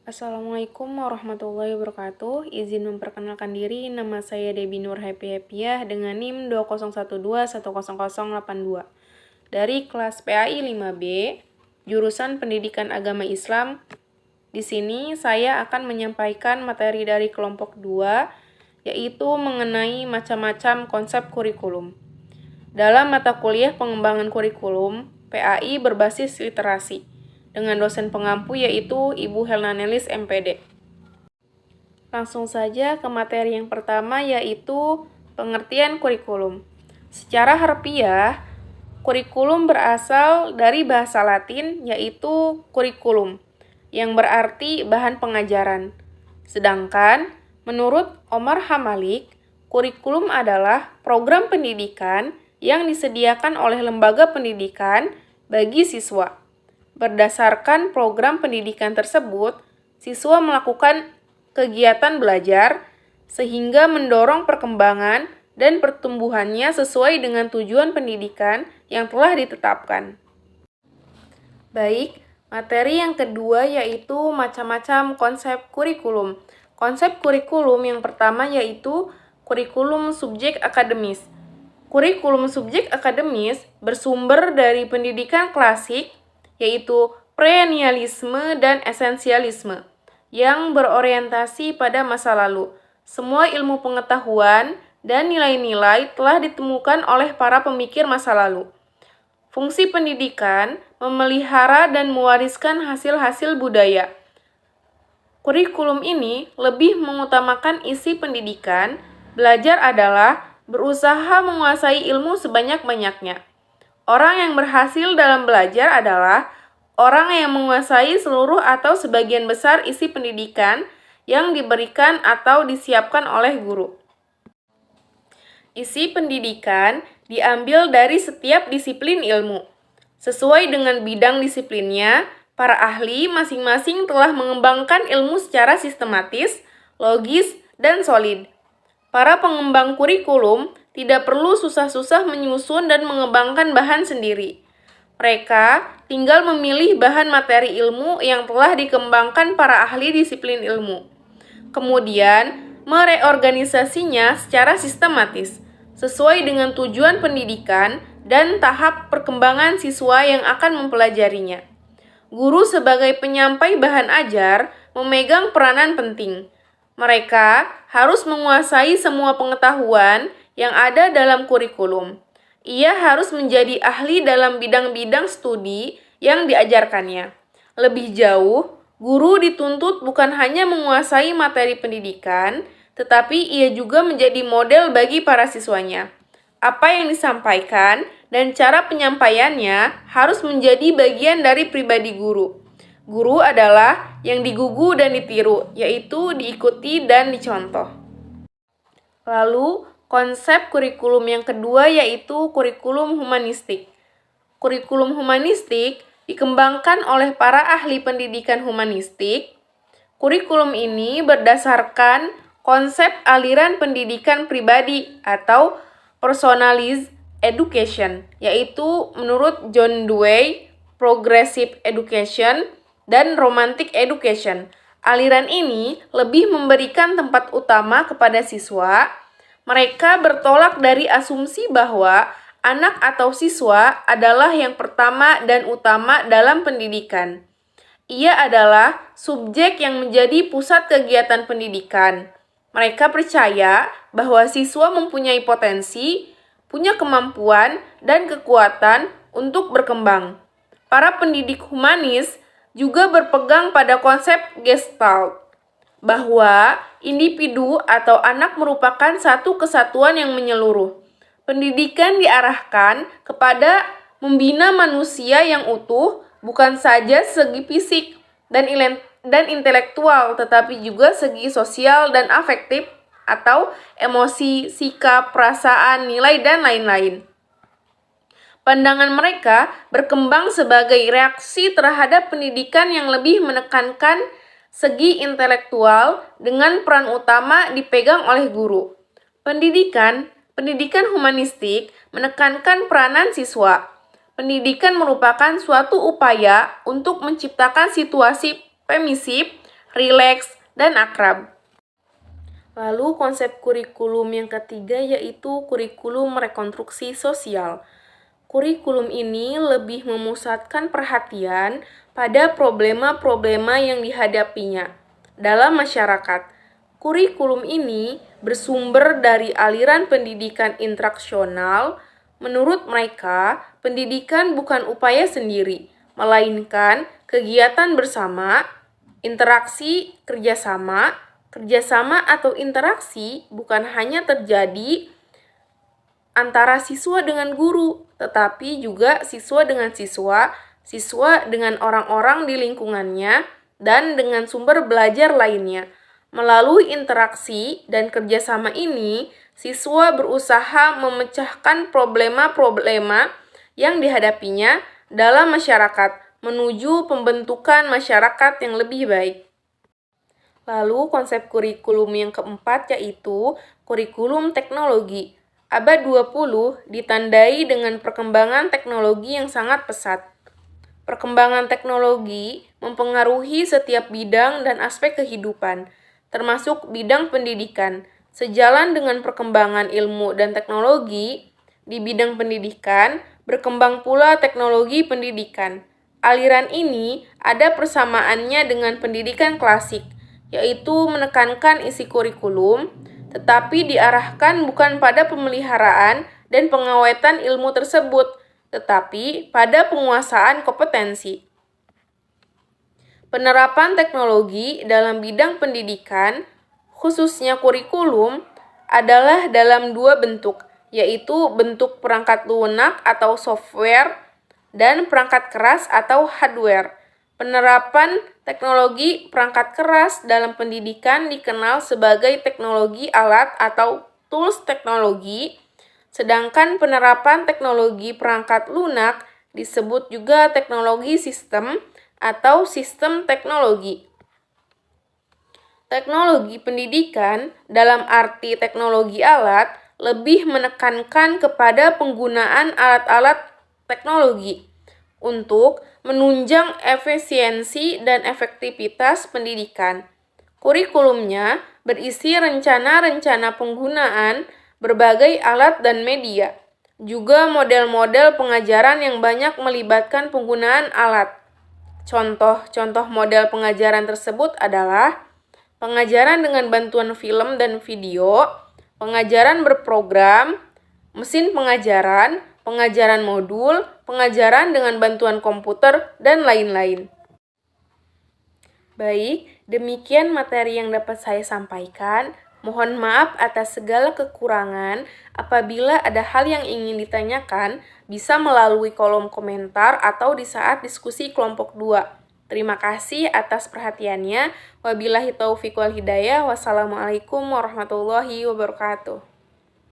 Assalamualaikum warahmatullahi wabarakatuh. Izin memperkenalkan diri, nama saya Debbie Nur Happy-Happyah dengan NIM 2012100082 dari kelas PAI 5B, jurusan Pendidikan Agama Islam. Di sini saya akan menyampaikan materi dari kelompok 2, yaitu mengenai macam-macam konsep kurikulum. Dalam mata kuliah pengembangan kurikulum, PAI berbasis literasi, dengan dosen pengampu yaitu Ibu Helna Nelis MPD. Langsung saja ke materi yang pertama yaitu pengertian kurikulum. Secara harfiah, kurikulum berasal dari bahasa Latin yaitu kurikulum, yang berarti bahan pengajaran. Sedangkan menurut Omar Hamalik, kurikulum adalah program pendidikan yang disediakan oleh lembaga pendidikan bagi siswa. Berdasarkan program pendidikan tersebut, siswa melakukan kegiatan belajar sehingga mendorong perkembangan dan pertumbuhannya sesuai dengan tujuan pendidikan yang telah ditetapkan. Baik, materi yang kedua yaitu macam-macam konsep kurikulum. Konsep kurikulum yang pertama yaitu kurikulum subjek akademis. Kurikulum subjek akademis bersumber dari pendidikan klasik yaitu perennialisme dan esensialisme, yang berorientasi pada masa lalu. Semua ilmu pengetahuan dan nilai-nilai telah ditemukan oleh para pemikir masa lalu. Fungsi pendidikan memelihara dan mewariskan hasil-hasil budaya. Kurikulum ini lebih mengutamakan isi pendidikan. Belajar adalah berusaha menguasai ilmu sebanyak-banyaknya. Orang yang berhasil dalam belajar adalah orang yang menguasai seluruh atau sebagian besar isi pendidikan yang diberikan atau disiapkan oleh guru. Isi pendidikan diambil dari setiap disiplin ilmu. Sesuai dengan bidang disiplinnya, para ahli masing-masing telah mengembangkan ilmu secara sistematis, logis, dan solid. Para pengembang kurikulum tidak perlu susah-susah menyusun dan mengembangkan bahan sendiri. Mereka tinggal memilih bahan materi ilmu yang telah dikembangkan para ahli disiplin ilmu. Kemudian, mereorganisasinya secara sistematis, sesuai dengan tujuan pendidikan dan tahap perkembangan siswa yang akan mempelajarinya. Guru sebagai penyampai bahan ajar memegang peranan penting. Mereka harus menguasai semua pengetahuan yang ada dalam kurikulum. Ia harus menjadi ahli dalam bidang-bidang studi yang diajarkannya. Lebih jauh, guru dituntut bukan hanya menguasai materi pendidikan, tetapi ia juga menjadi model bagi para siswanya. Apa yang disampaikan dan cara penyampaiannya harus menjadi bagian dari pribadi guru. Guru adalah yang digugu dan ditiru, yaitu diikuti dan dicontoh. Lalu, konsep kurikulum yang kedua yaitu kurikulum humanistik. Kurikulum humanistik dikembangkan oleh para ahli pendidikan humanistik. Kurikulum ini berdasarkan konsep aliran pendidikan pribadi atau personalized education, yaitu menurut John Dewey, progressive education, dan romantic education. Aliran ini lebih memberikan tempat utama kepada siswa. Mereka bertolak dari asumsi bahwa anak atau siswa adalah yang pertama dan utama dalam pendidikan. Ia adalah subjek yang menjadi pusat kegiatan pendidikan. Mereka percaya bahwa siswa mempunyai potensi, punya kemampuan, dan kekuatan untuk berkembang. Para pendidik humanis juga berpegang pada konsep Gestalt, bahwa individu atau anak merupakan satu kesatuan yang menyeluruh. Pendidikan diarahkan kepada membina manusia yang utuh, bukan saja segi fisik dan intelektual, tetapi juga segi sosial dan afektif atau emosi, sikap, perasaan, nilai, dan lain-lain. Pandangan mereka berkembang sebagai reaksi terhadap pendidikan yang lebih menekankan segi intelektual dengan peran utama dipegang oleh guru. Pendidikan humanistik menekankan peranan siswa. Pendidikan merupakan suatu upaya untuk menciptakan situasi permisif rileks, dan akrab. Lalu konsep kurikulum yang ketiga yaitu kurikulum rekonstruksi sosial. Kurikulum ini lebih memusatkan perhatian pada problema-problema yang dihadapinya dalam masyarakat. Kurikulum ini bersumber dari aliran pendidikan instruksional. Menurut mereka, pendidikan bukan upaya sendiri, melainkan kegiatan bersama, interaksi, kerjasama. Kerjasama atau interaksi bukan hanya terjadi antara siswa dengan guru, tetapi juga siswa dengan siswa, siswa dengan orang-orang di lingkungannya, dan dengan sumber belajar lainnya. Melalui interaksi dan kerjasama ini, siswa berusaha memecahkan problema-problema yang dihadapinya dalam masyarakat menuju pembentukan masyarakat yang lebih baik. Lalu konsep kurikulum yang keempat yaitu kurikulum teknologi. Abad 20 ditandai dengan perkembangan teknologi yang sangat pesat. Perkembangan teknologi mempengaruhi setiap bidang dan aspek kehidupan, termasuk bidang pendidikan. Sejalan dengan perkembangan ilmu dan teknologi di bidang pendidikan, berkembang pula teknologi pendidikan. Aliran ini ada persamaannya dengan pendidikan klasik, yaitu menekankan isi kurikulum, tetapi diarahkan bukan pada pemeliharaan dan pengawetan ilmu tersebut, tetapi pada penguasaan kompetensi. Penerapan teknologi dalam bidang pendidikan, khususnya kurikulum, adalah dalam dua bentuk, yaitu bentuk perangkat lunak atau software dan perangkat keras atau hardware. Penerapan teknologi perangkat keras dalam pendidikan dikenal sebagai teknologi alat atau tools teknologi, sedangkan penerapan teknologi perangkat lunak disebut juga teknologi sistem atau sistem teknologi. Teknologi pendidikan dalam arti teknologi alat lebih menekankan kepada penggunaan alat-alat teknologi untuk menunjang efisiensi dan efektivitas pendidikan. Kurikulumnya berisi rencana-rencana penggunaan berbagai alat dan media, juga model-model pengajaran yang banyak melibatkan penggunaan alat. Contoh-contoh model pengajaran tersebut adalah pengajaran dengan bantuan film dan video, pengajaran berprogram, mesin pengajaran, pengajaran modul, pengajaran dengan bantuan komputer, dan lain-lain. Baik, demikian materi yang dapat saya sampaikan. Mohon maaf atas segala kekurangan. Apabila ada hal yang ingin ditanyakan, bisa melalui kolom komentar atau di saat diskusi kelompok 2. Terima kasih atas perhatiannya. Wabillahi taufiq wal hidayah. Wassalamualaikum warahmatullahi wabarakatuh.